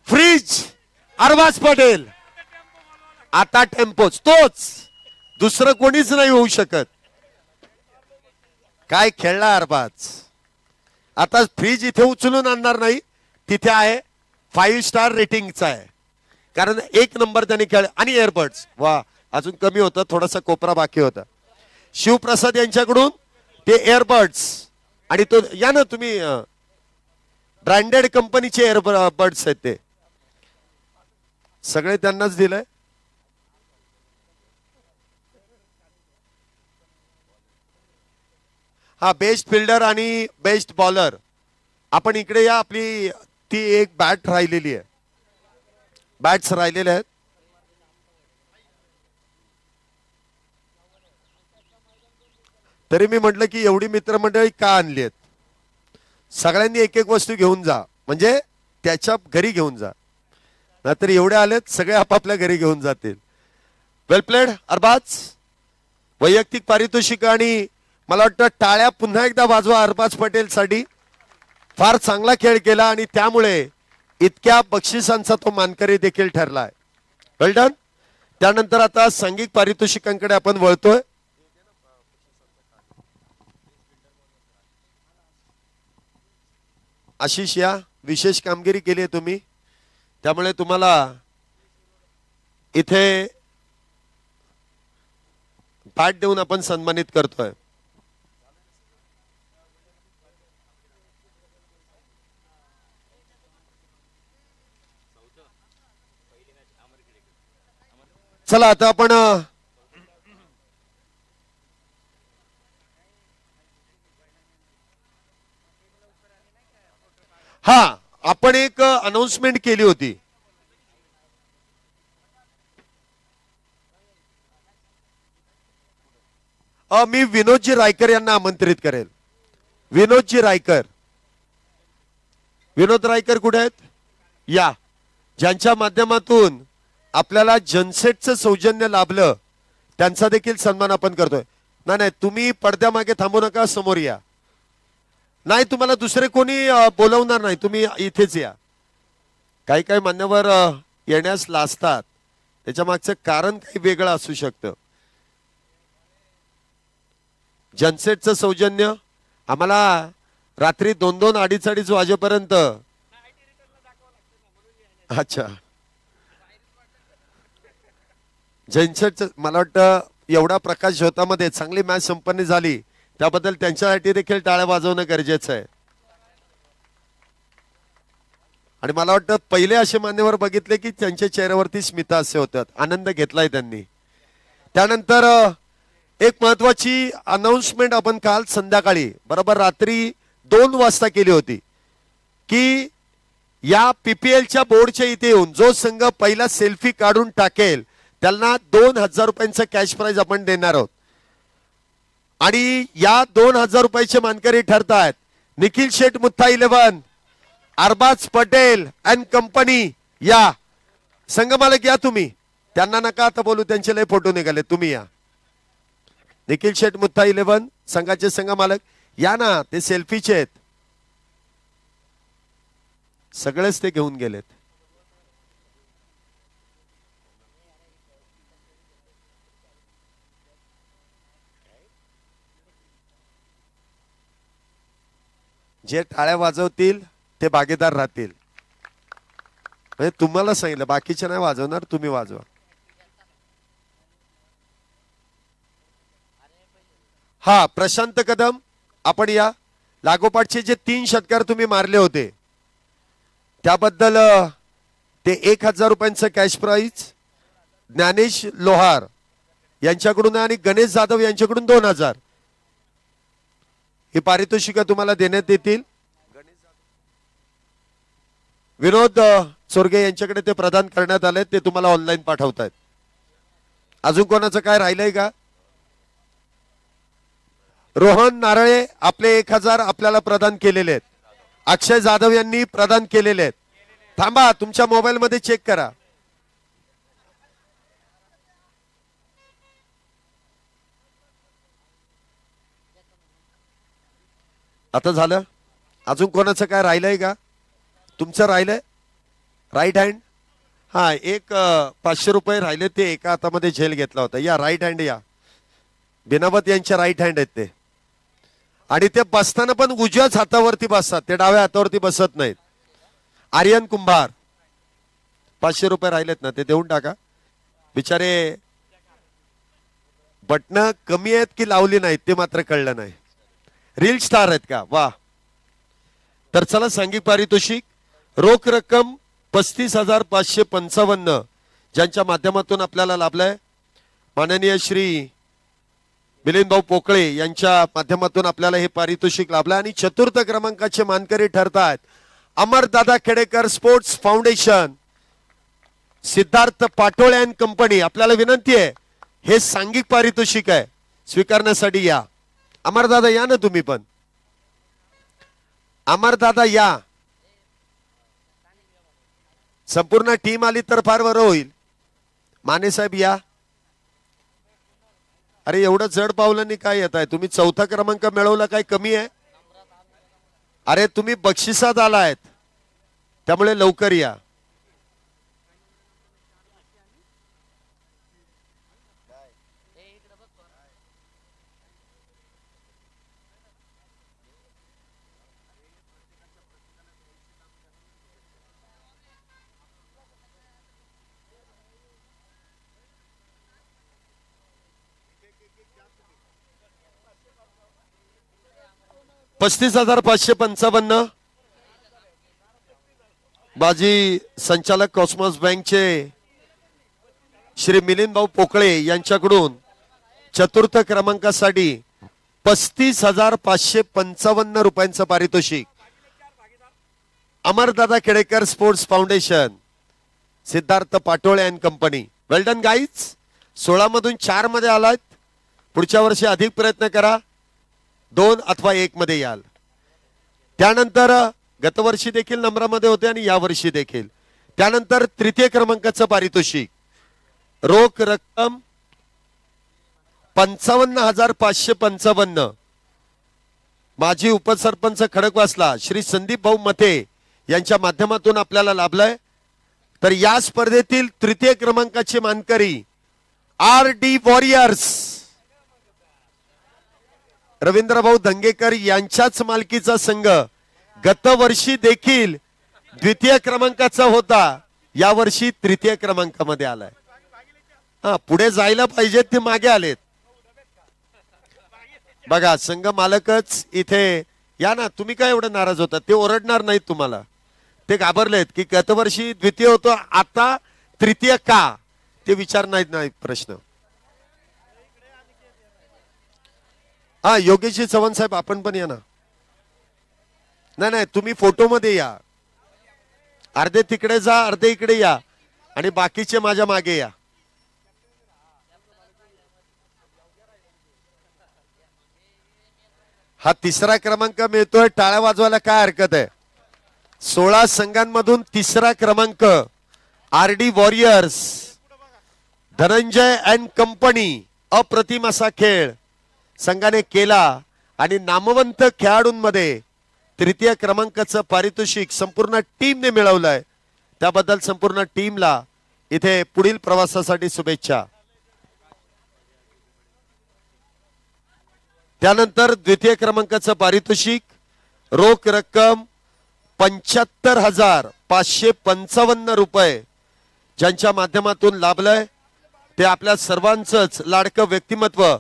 fridge Arbaz Patel. आता टेम्पोच तोच, दुसरं कोणीच नाही होऊ शकत. काय खेळला अरबाज. आता फ्रीज इथे उचलून आणणार नाही, तिथे आहे 5 स्टार रेटिंगचा आहे, कारण 1 नंबर त्यांनी खेळ. आणि एअरबड्स, वा अजून कमी होतं, थोडासा कोपरा बाकी होता. शिवप्रसाद यांच्याकडून ते एअरबड्स, आणि तो या ना तुम्ही, ब्रँडेड कंपनीचे एअरबड्स आहेत ते सगळे त्यांनाच दिलंय. हा, बेस्ट फिल्डर आणि बेस्ट बॉलर. आपण इकडे या, आपली ती एक बॅट राहिलेली आहे, बॅट्स राहिलेल्या आहेत. तरी मी म्हटलं की एवढी मित्रमंडळी का आणली आहेत, सगळ्यांनी एक एक वस्तू घेऊन जा, म्हणजे त्याच्या घरी घेऊन जा. नाहीतर एवढे आलेत सगळे आपापल्या घरी घेऊन जातील. वेल प्लेड अरबाज. वैयक्तिक पारितोषिक आणि मला वाटतं टाळ्या पुन्हा एकदा वाजवा अरबाज पटेल साठी. फार चांगला खेळ केला आणि त्यामुळे इतक्या बक्षिसांचा तो मानकरी देखील ठरलाय. वेल डन. त्यानंतर आता सांघिक पारितोषिकांकडे आपण वळतोय. आशिष, या विशेष कामगिरी केली आहे तुम्ही, त्यामुळे तुम्हाला इथे बॅट देऊन आपण सन्मानित करतोय. चला आता आपण हा, आपण एक अनाउन्समेंट केली होती. मी विनोदजी रायकर यांना आमंत्रित करेल. विनोदजी रायकर, विनोद रायकर कुठे आहेत? या, ज्यांच्या माध्यमातून आपल्याला जनसेटचं सौजन्य लाभलं त्यांचा देखील सन्मान आपण करतोय. नाही नाही, तुम्ही पडद्यामागे थांबू नका, समोर या. नाही, तुम्हाला दुसरे कोणी बोलवणार नाही, तुम्ही इथेच या. काही काही मान्यवर येण्यास लाजतात, त्याच्या मागचं कारण काही वेगळं असू शकतं. जनसेटचं सौजन्य आम्हाला रात्री 2-2, 2:30 वाजेपर्यंत. अच्छा, जनसेटचं मला वाटतं एवढा प्रकाश झोतामध्ये चांगली मॅच संपन्न झाली, त्याबद्दल त्यांच्यासाठी देखील टाळ्या वाजवणं गरजेचं आहे. आणि मला वाटतं पहिले असे मान्यवर बघितले की त्यांच्या चेहऱ्यावरती स्मितहास्य होतात, आनंद घेतलाय त्यांनी. त्यानंतर एक महत्वाची अनाउन्समेंट आपण काल संध्याकाळी बरोबर रात्री 2 वाजता केली होती की या PPLच्या बोर्डच्या इथे येऊन जो संघ पहिला सेल्फी काढून टाकेल त्यांना 2,000 रुपयांचं कॅश प्राइज आपण देणार आहोत. आणि या 2,000 रुपयाचे मानकरी ठरतायत निखिल शेठ मुत्था 11, अरबाज पटेल अँड कंपनी. या संघ मालक या, तुम्ही त्यांना नका आता बोलू, त्यांचे लय फोटो निघाले, तुम्ही या. निखिल शेठ मुत्था 11 संघाचे संघ मालक या ना, ते सेल्फीचे आहेत, सगळेच ते घेऊन गेलेत. जे टाळ्या वाजवतील ते भागीदार राहतील. म्हणजे तुम्हाला सांगितलं, बाकीचे नाही वाजवणार, तुम्ही वाजवा. हा, प्रशांत कदम आपण या. लागोपाठचे जे 3 षटकार तुम्ही मारले होते त्याबद्दल ते 1,000 रुपयांचं कॅश प्राइज ज्ञानेश लोहार यांच्याकडून आणि गणेश जाधव यांच्याकडून 2,000 ही पारितोषिका तुम्हाला देण्यात येतील. विनोद चोरगे यांच्याकडे ते प्रदान करण्यात आले, ते तुम्हाला ऑनलाईन पाठवतायत. अजून कोणाचं काय राहिलंय का? रोहन नारळे आपले 1000 आपल्याला प्रदान केलेले आहेत. अक्षय जाधव यांनी प्रदान केलेले आहेत. थांबा, तुमच्या मोबाईल मध्ये चेक करा. आता झालं. अजून कोणाचं काय राहिलंय का? तुमचं राहिलंय राईट हँड. हा, एक 500 रुपये राहिले, ते एका हातामध्ये झेल घेतला होता. या राईट हँड या. बिनावत यांच्या राईट हँड आहेत ते, आणि ते बसताना पण उजव्याच हातावरती बसतात, ते डाव्या हातावरती बसत नाहीत. आर्यन कुंभार 500 रुपये राहिलेत ना, ते देऊन टाका. बिचारे बटणं कमी आहेत की लावली नाहीत ते मात्र कळलं नाही. रील स्टार आहेत का? वा. तर चला, सांघिक पारितोषिक रोख रक्कम 35,555 ज्यांच्या माध्यमातून आपल्याला लाभलंय. माननीय श्री मिलिंद भाऊ पोकळे यांच्या माध्यमातून आपल्याला हे पारितोषिक लाभलं. आणि चतुर्थ क्रमांकाचे मानकरी ठरतात Amardada Khedekar sports foundation, Siddharth Patole and company. आपल्याला विनंती आहे, हे सांघिक पारितोषिक आहे, स्वीकारण्यासाठी या. अमरदादा या ना तुम्ही पण. अमरदादा या. संपूर्ण टीम आली तर फार बरं होईल. माने साहेब या. अरे एवढं जड पावलांनी काय येत आहे तुम्ही? चौथा क्रमांक मिळवला, काय कमी आहे? अरे तुम्ही बक्षिसात आलायत, त्यामुळे लवकर या. $35,555 बाजी संचालक कॉस्मॉस बँकचे श्री मिलिंद भाऊ पोकळे यांच्याकडून चतुर्थ क्रमांकासाठी 35,555 रुपयांचं पारितोषिक. Amardada Khedekar sports foundation, Siddharth Patole and company. Well done guys. 16 मधून 4 मध्ये आलात. पुढच्या वर्षी अधिक प्रयत्न करा, 2 अथवा 1 मध्ये याल. त्यानंतर गतवर्षी देखील नंबरामध्ये होते आणि यावर्षी देखील. त्यानंतर तृतीय क्रमांकाचं पारितोषिक रोख रक्कम 55,555 माजी उपसरपंच खडकवासला श्री संदीप भाऊ मते यांच्या माध्यमातून आपल्याला लाभलंय. तर या स्पर्धेतील तृतीय क्रमांकाचे मानकरी RD वॉरियर्स, रवींद्रभाऊ धंगेकर यांच्याच मालकीचा संघ. गतवर्षी देखील द्वितीय क्रमांकाचा होता, यावर्षी तृतीय क्रमांकामध्ये आलाय. हा, पुढे जायला पाहिजेत, ते मागे आलेत. बघा, संघ मालकच इथे या ना. तुम्ही काय एवढं नाराज होता? ते ओरडणार नाहीत तुम्हाला. ते घाबरलेत की गतवर्षी द्वितीय होतो, आता तृतीय का, ते विचार नाही प्रश्न. हा, योगेशजी चव्हाण साहेब आपण पण या ना. नाही, तुम्ही फोटो मध्ये या. अर्धे तिकडे जा, अर्धे इकडे या, आणि बाकीचे माझ्या मागे या. हा तिसरा क्रमांक मिळतोय, टाळ्या वाजवायला काय हरकत आहे? 16 संघांमधून तिसरा क्रमांक RD warriors, Dhananjay and company. अप्रतिम असा खेळ संघाने केला आणि नामवंत खेळाडूंमध्ये तृतीय क्रमांकाचं पारितोषिक संपूर्ण टीमने मिळवलंय. त्याबद्दल संपूर्ण टीमला इथे पुढील प्रवासासाठी शुभेच्छा. त्यानंतर द्वितीय क्रमांकाचं पारितोषिक रोख रक्कम 75,555 रुपये ज्यांच्या माध्यमातून लाभलंय ते आपल्या सर्वांचंच लाडकं व्यक्तिमत्व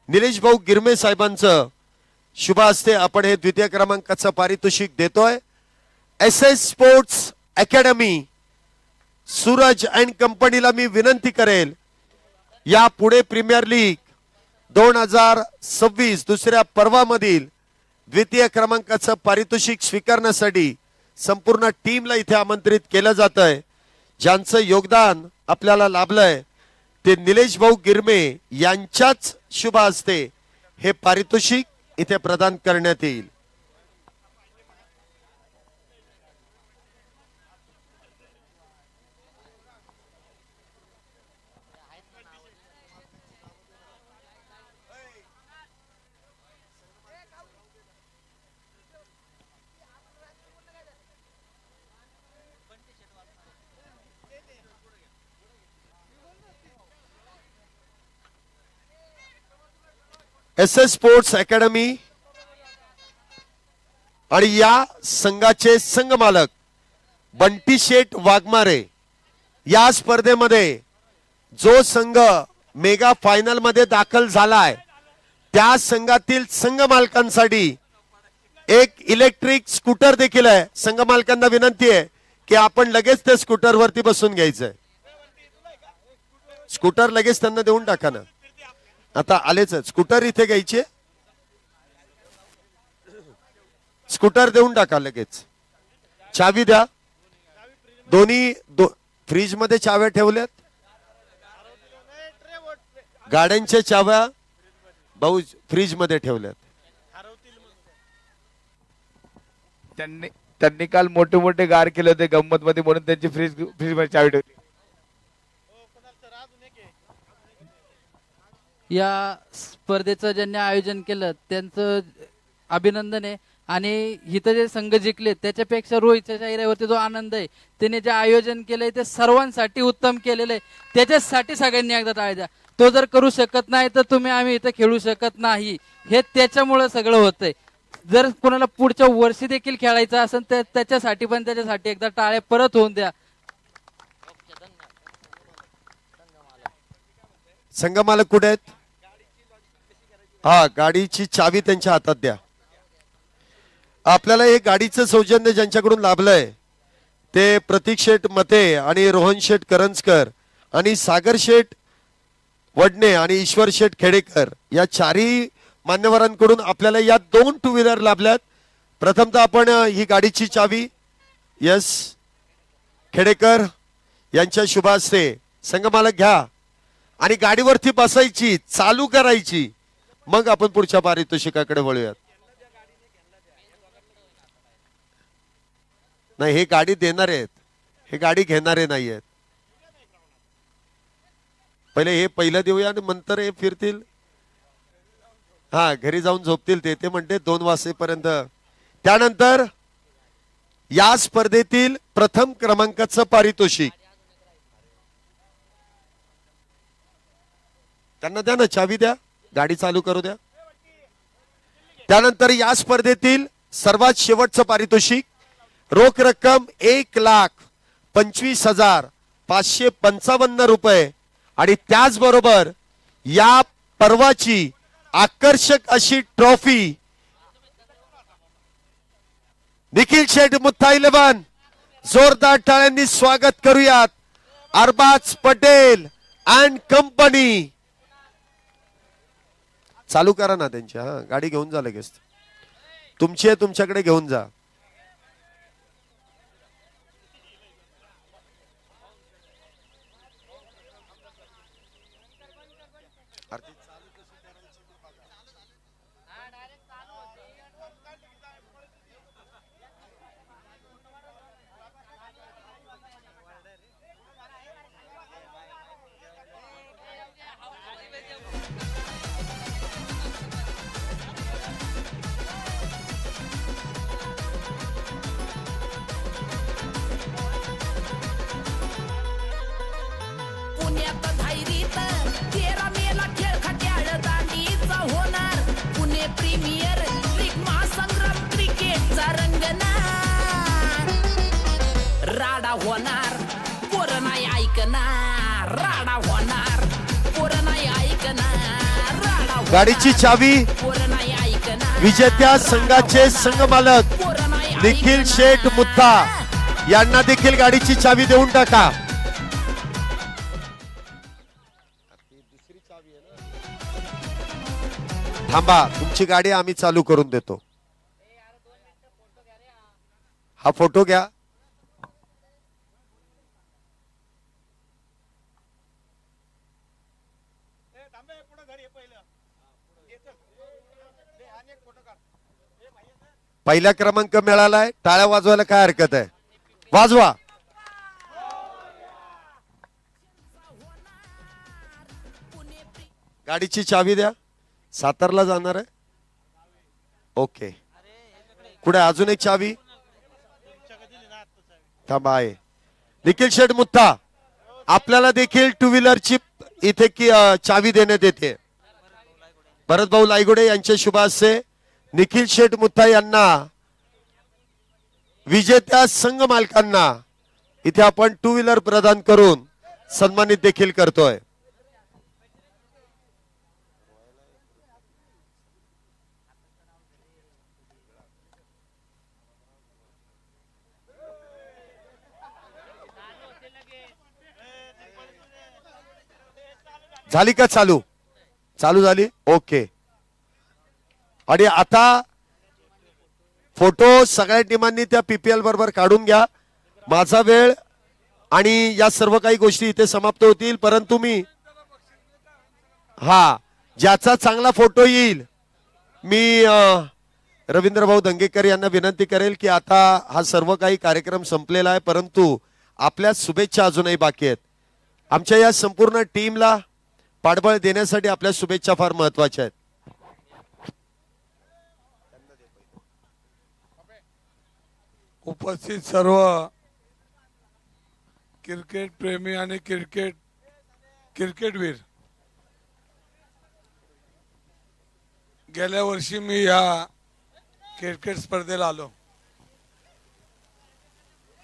निलेश भाऊ गिरमे साहेबांचं शुभ हस्ते आपण हे द्वितीय क्रमांकाचं पारितोषिक देतोय. SS sports academy Suraj and कंपनीला मी विनंती करेल, या पुढे प्रीमियर लीग 2026 दुसऱ्या पर्वामधील द्वितीय क्रमांकाचं पारितोषिक स्वीकारण्यासाठी संपूर्ण टीमला इथे आमंत्रित केलं जात आहे. ज्यांचं योगदान आपल्याला लाभलंय ते निलेश भाऊ गिरमे यांच्याच शुभ हस्ते हे पारितोषिक इथे प्रदान करण्यात येईल. SS स्पोर्ट्स अकॅडमी आणि या संघाचे संघ मालक बंटी शेठ वाघमारे, या स्पर्धेमध्ये जो संघ मेगा फायनल मध्ये दाखल झालाय त्या संघातील संघ मालकांसाठी एक इलेक्ट्रिक स्कूटर देखील आहे. संघ मालकांना विनंती आहे की आपण लगेच त्या स्कूटर वरती बसून घ्यायचंय. स्कूटर लगेच त्यांना देऊन टाका ना, आता आलेच स्कूटर इथे घ्यायचे. स्कूटर देऊन टाका लगेच. चावी द्या. दोन्ही फ्रीज मध्ये चाव्या ठेवल्यात. गाड्यांच्या चाव्या भाऊ फ्रीज मध्ये ठेवल्यात. त्यांनी काल मोठे मोठे गार केले होते गंमत मध्ये, म्हणून त्यांची फ्रीज मध्ये चावी ठेवली. या स्पर्धेचं ज्यांनी आयोजन केलं त्यांचं अभिनंदन आहे. आणि इथं जे संघ जिंकले त्याच्यापेक्षा रोहितच्या चेहऱ्यावरती जो आनंद आहे, त्याने जे आयोजन केलंय ते सर्वांसाठी उत्तम केलेलं आहे. त्याच्यासाठी सगळ्यांनी एकदा टाळ्या द्या. तो जर करू शकत नाही तर आम्ही इथं खेळू शकत नाही, हे त्याच्यामुळे सगळं होतंय. जर कोणाला पुढच्या वर्षी देखील खेळायचं असेल तर त्याच्यासाठी एकदा टाळ्या परत होऊन द्या. संघ मालक कुठे आहेत? हा, गाडीची चावी त्यांच्या हातात द्या. आपल्याला एक गाडीचं सौजन्य ज्यांच्याकडून लाभलंय ते प्रतीक शेठ मते आणि रोहन शेठ करंजकर आणि सागर शेठ वडणे आणि ईश्वर शेठ खेडेकर, या चारही मान्यवरांकडून आपल्याला या 2 टू व्हीलर लाभल्यात. प्रथमतः आपण ही गाडीची चावी यस खेडेकर यांच्या शुभ हस्ते संघ मालक घ्या आणि गाडीवरती बसायची, चालू करायची. मग आपण पुढच्या पारितोषिकाकडे वळूयात. नाही, हे गाडी देणार आहेत, हे गाडी घेणारे नाही आहेत. पहिले हे पहिलं देऊया आणि नंतर हे फिरतील. हा, घरी जाऊन झोपतील ते म्हणते 2 वाजेपर्यंत. त्यानंतर या स्पर्धेतील प्रथम क्रमांकाचं पारितोषिक त्यांना द्या ना, चावी द्या, गाडी चालू करू द्या. त्यानंतर या स्पर्धेतील सर्वात शेवटचं पारितोषिक रोख रक्कम 1,25,555 रुपये आणि त्याचबरोबर या पर्वाची आकर्षक अशी ट्रॉफी. निखिल शेठ मुत्था 11, जोरदार टाळ्यांनी स्वागत करूयात. Arbaz Patel and company. चालू करा ना त्यांच्या. हा, गाडी घेऊन जा लगेच. तुमची आहे, तुमच्याकडे घेऊन जा. पुण्यात धायरीत 13 मेला खेळ खट्याळ दांडीचा होणार. पुणे प्रीमियर लीग महासंग्राम क्रिकेटचा रंगणार. राडा होणार, पोरं नाही ऐकणार. राडा होणार, पोरं नाही ऐकणार. राडा होणार, गाडीची चावी पोरं नाही ऐकणार. विजेत्या संघाचे संघ मालक पोरं नाही निखिल शेठ मुत्था यांना देखील गाडीची चावी देऊन टाका. थांबा, तुमची गाडी आम्ही चालू करून देतो. हा फोटो घ्या. पहिला क्रमांक मिळालाय. टाळ्या वाजवायला काय हरकत आहे? वाजवा. गाडीची चावी द्या. सातारला जाणार आहे. ओके. कुठे अजून एक चावी? थांबा आहे. निखिल शेठ मुत्ता, आपल्याला देखील टू व्हीलरची इथे की चावी देण्यात येते. भरत भाऊ लायगुडे यांच्या शुभ हस्ते निखिल शेठ मुत्ता यांना, विजेत्या संघ मालकांना इथे आपण टू व्हीलर प्रदान करून सन्मानित देखील करतोय. झाली का चालू? चालू झाली. ओके. आणि आता फोटो सगळ्या टीमांनी त्या पीपीएल बरोबर काढून घ्या. माझा वेळ आणि या सर्व काही गोष्टी इथे समाप्त होतील. परंतु मी ज्याचा चांगला फोटो येईल, मी रवींद्र भाऊ दंगेकर यांना विनंती करेल की आता हा सर्व काही कार्यक्रम संपलेला आहे, परंतु आपल्या शुभेच्छा अजूनही बाकी आहेत. आमच्या या संपूर्ण टीमला पाठबळ देण्यासाठी आपल्या शुभेच्छा फार महत्वाच्या आहेत. उपस्थित सर्व क्रिकेट प्रेमी आणि क्रिकेटवीर, गेल्या वर्षी मी या क्रिकेट स्पर्धेला आलो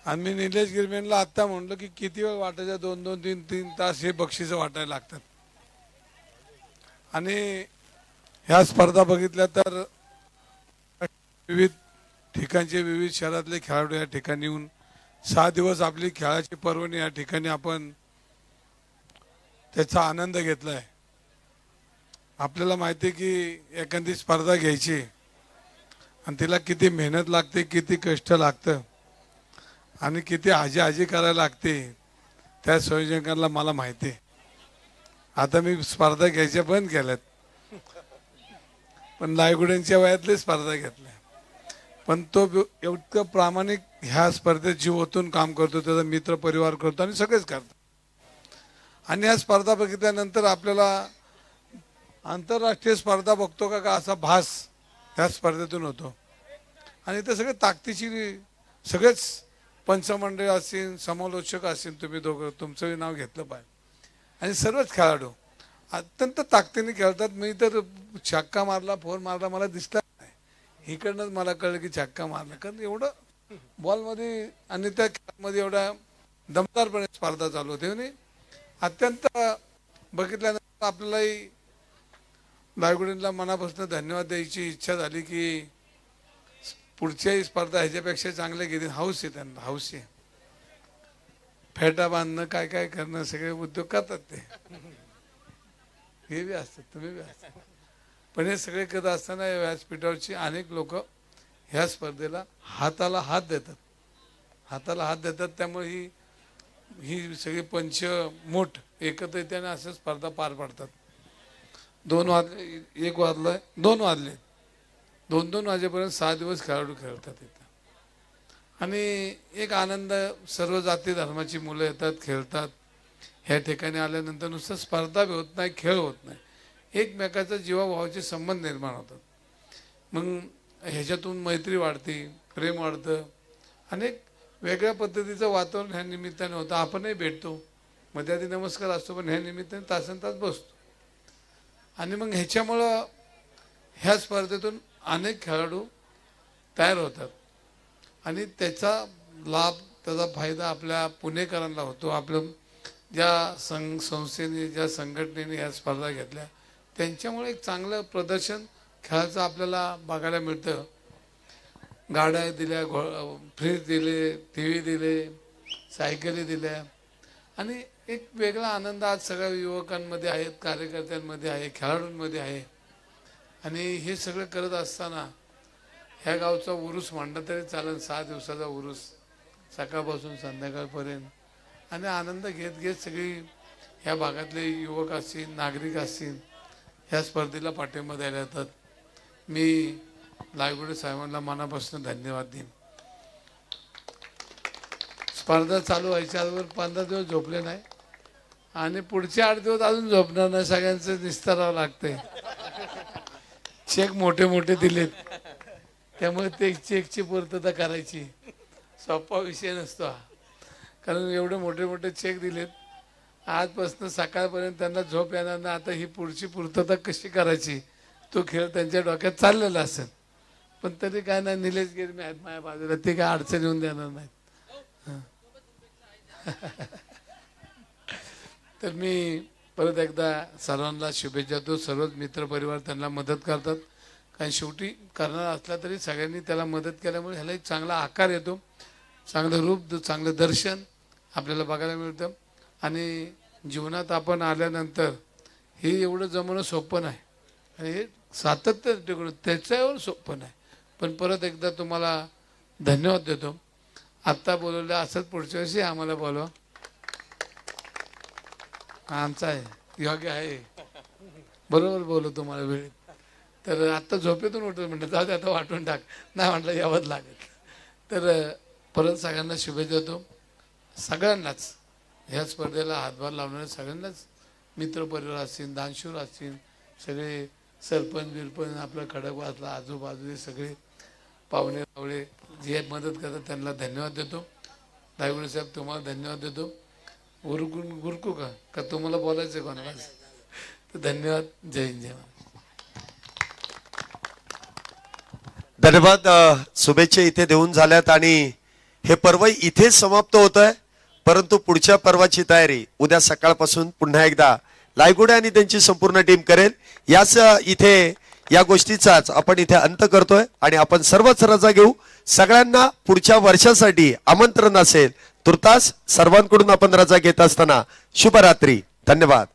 आणि मी निलेश गिरमेनला आता म्हणलो की किती वेळ वाटायचं, 2-2, 3-3 तास हे बक्षीस वाटायला लागतात. आणि ह्या स्पर्धा बघितल्या तर विविध ठिकाणचे, विविध शहरातले खेळाडू या ठिकाणी येऊन 6 दिवस आपली खेळाची पर्वणी या ठिकाणी आपण त्याचा आनंद घेतलाय. आपल्याला माहिती आहे की एखादी स्पर्धा घ्यायची आणि तिला किती मेहनत लागते, किती कष्ट लागतं आणि किती आजी करायला लागते, त्या संयोजकांना मला माहिती आहे. आता मी स्पर्धा घ्यायच्या बंद केल्यात, पण लायगुड्यांच्या वयातली स्पर्धा घेतल्या. पण तो एवढं प्रामाणिक ह्या स्पर्धेत जीव ओतून काम करतो, त्याचा मित्र परिवार करतो आणि सगळेच करतो. आणि ह्या स्पर्धा बघितल्यानंतर आपल्याला आंतरराष्ट्रीय स्पर्धा बघतो का असा भास ह्या स्पर्धेतून होतो. आणि ते सगळे ताकदीची, सगळेच पंचमंडळ असतील, समालोचक असतील, तुम्ही दोघं तुमचंही नाव घेतलं पाहिजे. आणि सर्वच खेळाडू अत्यंत ताकदीने खेळतात. मी तर छक्का मारला, फोर मारला, मला दिसला नाही. इकडनंच मला कळलं की छक्का मारला, कारण एवढं बॉलमध्ये आणि त्या खेळामध्ये एवढा दमदारपणे स्पर्धा चालू होते. आणि अत्यंत बघितल्यानंतर आपल्यालाही लायगुडींना मनापासून धन्यवाद द्यायची इच्छा झाली की पुढच्याही स्पर्धा ह्याच्यापेक्षा चांगल्या घेतील. हाऊस आहे त्यांना, हाऊस आहे. फेटा बांधणं, काय काय करणं, सगळे उद्योग करतात ते. हे बी असतात, तुम्ही बी असतात. पण हे सगळे करत असताना या व्यासपीठावरची अनेक लोक ह्या स्पर्धेला हाताला हात देतात, हाताला हात देतात. त्यामुळे ही सगळी पंच मोठ एकत्रितपणे असं स्पर्धा पार पाडतात. 2 वाजले, 1 वाजलाय, 2 वाजले, 2-2 वाजेपर्यंत 6 दिवस खेळाडू खेळतात इथं. आणि एक आनंद, सर्व जाती धर्माची मुलं येतात, खेळतात. ह्या ठिकाणी आल्यानंतर नुसतं स्पर्धा होत नाही, खेळ होत नाही, एकमेकाचा जीवाभावाचे संबंध निर्माण होतात. मग ह्याच्यातून मैत्री वाढते, प्रेम वाढतं. अनेक वेगळ्या पद्धतीचं वातावरण ह्या निमित्ताने होतं. आपणही भेटतो, मध्ये आधी नमस्कार असतो, पण ह्या निमित्ताने तासन तास बसतो. आणि मग ह्याच्यामुळं ह्या स्पर्धेतून अनेक खेळाडू तयार होतात आणि त्याचा लाभ, त्याचा फायदा आपल्या पुणेकरांना होतो. आपलं ज्या संस्थेने, ज्या संघटनेने ह्या स्पर्धा घेतल्या त्यांच्यामुळे एक चांगलं प्रदर्शन खेळाचं आपल्याला बघायला मिळतं. गाड्या दिल्या, फ्रीज दिले, TV दिले, सायकली दिल्या आणि एक वेगळा आनंद आज सगळ्या युवकांमध्ये आहे, कार्यकर्त्यांमध्ये आहे, खेळाडूंमध्ये आहे. आणि हे सगळं करत असताना ह्या गावचा उरूस म्हणलं तरी चालेल, 6 दिवसाचा उरूस सकाळपासून संध्याकाळपर्यंत आणि आनंद घेत घेत सगळी ह्या भागातले युवक असतील, नागरिक असतील, ह्या स्पर्धेला पाठिंबा द्यायला येतात. मी लायगुडे साहेबांना मनापासून धन्यवाद देईन. स्पर्धा चालू व्हायच्या अगोदर 15 दिवस झोपले नाही आणि पुढचे 8 दिवस अजून झोपणार नाही. सगळ्यांचं निस्तारावं लागतंय. चेक मोठे मोठे दिलेत, त्यामुळे ते चेकची पूर्तता करायची सोपा विषय नसतो हा. कारण एवढे मोठे मोठे चेक दिलेत, आजपासून सकाळपर्यंत त्यांना झोप येणार नाही. आता ही पुढची पूर्तता कशी करायची तो खेळ त्यांच्या डोक्यात चाललेला असेल. पण तरी काय नाही, निलेश गिरमी आहेत माझ्या बाजूला, ते काय अडचण येऊन देणार नाहीत. तर मी परत एकदा सर्वांना शुभेच्छा देतो. सर्वच मित्रपरिवार त्यांना मदत करतात, कारण शेवटी करणार असला तरी सगळ्यांनी त्याला मदत केल्यामुळे ह्याला एक चांगला आकार येतो, चांगलं रूप, चांगलं दर्शन आपल्याला बघायला मिळतं. आणि जीवनात आपण आल्यानंतर हे एवढं जमणं सोपं नाही आणि हे सातत्य टिकवणं त्याच्यावर सोपं नाही. पण परत एकदा तुम्हाला धन्यवाद देतो. आत्ता बोलवलं असंच पुढच्या वर्षी आम्हाला बोलवा. आमचा आहे, योग्य आहे, बरोबर बोलू तुम्हाला वेळेत. तर आत्ता झोपेतून उठत म्हणलं जाऊ दे आता वाटून टाक, नाही म्हटलं यावंच लागेल. तर परत सगळ्यांना शुभेच्छा देतो. सगळ्यांनाच ह्या स्पर्धेला हातभार लावणारे सगळ्यांनाच, मित्रपरिवार असतील, दानशूर असतील, सगळे सरपंच बिरपंच, आपलं खडकवासला आजूबाजूचे सगळे पाहुणे रावळे जे मदत करतात त्यांना धन्यवाद देतो. दायगुडे साहेब तुम्हाला धन्यवाद देतो. गुरकू का तुम्हाला बोलायचं कोणाला? तर धन्यवाद. जय हिंद, जय महाराज. धन्यवाद. शुभेच्छा इथे देऊन झाल्यात आणि हे पर्व इथे समाप्त होत आहे. परंतु पुढच्या पर्वाची तयारी उद्या सकाळपासून पुन्हा एकदा लायगुडे आणि त्यांची संपूर्ण टीम करेल. याच इथे या गोष्टीचाच आपण इथे अंत करतोय आणि आपण सर्वच रजा घेऊ. सगळ्यांना पुढच्या वर्षासाठी आमंत्रण असेल. तुर्तास सर्वांकडून आपण रजा घेत असताना शुभरात्री. धन्यवाद.